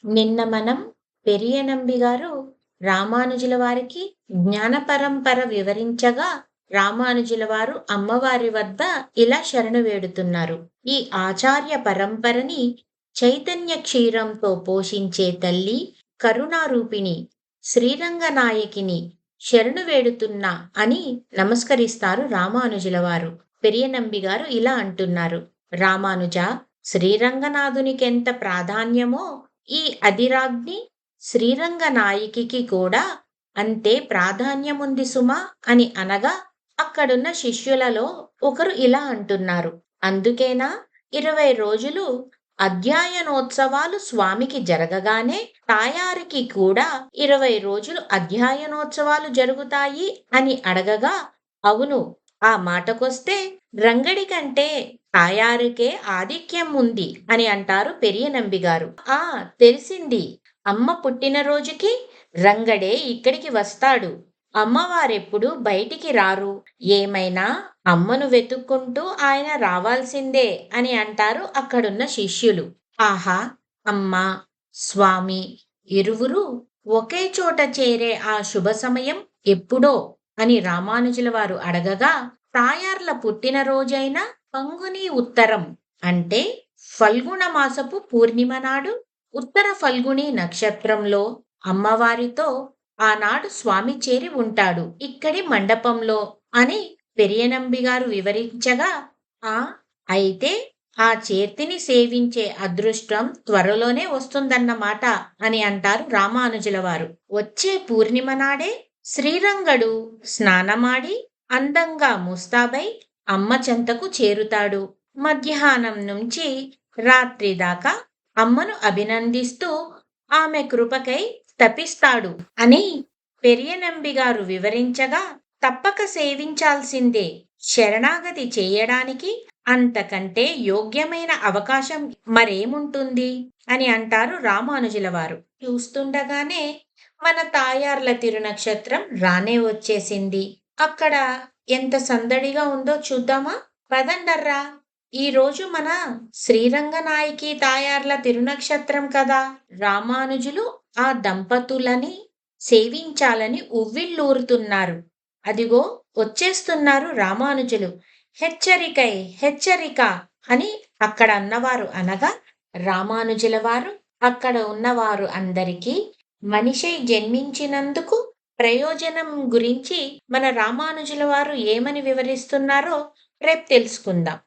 నిన్న మనం పెరియనంబి గారు రామానుజుల వారికి జ్ఞాన పరంపర వివరించగా రామానుజుల వారు అమ్మవారి వద్ద ఇలా శరణు వేడుతున్నారు. ఈ ఆచార్య పరంపరని చైతన్య క్షీరంతో పోషించే తల్లి కరుణారూపిణి శ్రీరంగనాయకిని శరణు వేడుతున్నా అని నమస్కరిస్తారు రామానుజుల వారు. పెరియనంబి గారు ఇలా అంటున్నారు: రామానుజ, శ్రీరంగనాథునికెంత ప్రాధాన్యమో ఈ అధిరాజ్ఞి శ్రీరంగనాయకికి కూడా అంతే ప్రాధాన్యముంది సుమా అని అనగా అక్కడున్న శిష్యులలో ఒకరు ఇలా అంటున్నారు: అందుకేనా 20 రోజులు అధ్యయనోత్సవాలు స్వామికి జరగగానే తాయారికి కూడా 20 రోజులు అధ్యయనోత్సవాలు జరుగుతాయి అని అడగగా, అవును, ఆ మాటకొస్తే రంగడి కంటే తాయారుకే ఆధిక్యం ఉంది అని అంటారు పెరియనంబి గారు. తెలిసింది. అమ్మ పుట్టినరోజుకి రంగడే ఇక్కడికి వస్తాడు. అమ్మవారెప్పుడు బయటికి రారు. ఏమైనా అమ్మను వెతుక్కుంటూ ఆయన రావాల్సిందే అని అంటారు అక్కడున్న శిష్యులు. ఆహా! అమ్మ, స్వామి ఇరువురు ఒకే చోట చేరే ఆ శుభ సమయం ఎప్పుడో అని రామానుజుల వారు అడగగా, తాయార్ల పుట్టినరోజైన పంగుని ఉత్తరం అంటే ఫల్గుణ మాసపు పూర్ణిమ నాడు ఉత్తర ఫల్గుని నక్షత్రంలో అమ్మవారితో ఆనాడు స్వామి చేరి ఉంటాడు ఇక్కడి మండపంలో అని పెరియనంబి గారు వివరించగా, ఆ అయితే ఆ చేర్తిని సేవించే అదృష్టం త్వరలోనే వస్తుందన్నమాట అని అంటారు రామానుజుల వారు. వచ్చే పూర్ణిమ నాడే శ్రీరంగడు స్నానమాడి అందంగా ముస్తాబై అమ్మ చెంతకు చేరుతాడు. మధ్యాహ్నం నుంచి రాత్రి దాకా అమ్మను అభినందిస్తూ ఆమె కృపకై తపిస్తాడు అని పెరియనంబి గారు వివరించగా, తప్పక సేవించాల్సిందే. శరణాగతి చేయడానికి అంతకంటే యోగ్యమైన అవకాశం మరేముంటుంది అని అంటారు రామానుజుల వారు. చూస్తుండగానే మన తాయార్ల తిరునక్షత్రం రానే వచ్చేసింది. అక్కడ ఎంత సందడిగా ఉందో చూద్దామా? పదండర్రా. ఈరోజు మన శ్రీరంగనాయకి తాయార్ల తిరునక్షత్రం కదా. రామానుజులు ఆ దంపతులని సేవించాలని ఉవ్విళ్ళూరుతున్నారు. అదిగో వచ్చేస్తున్నారు రామానుజులు. హెచ్చరికై హెచ్చరిక అని అక్కడ అన్నవారు అనగా, రామానుజుల వారు అక్కడ ఉన్నవారు అందరికీ మనిషై జన్మించినందుకు ప్రయోజనం గురించి మన రామానుజుల వారు ఏమని వివరిస్తున్నారో రేపు తెలుసుకుందాం.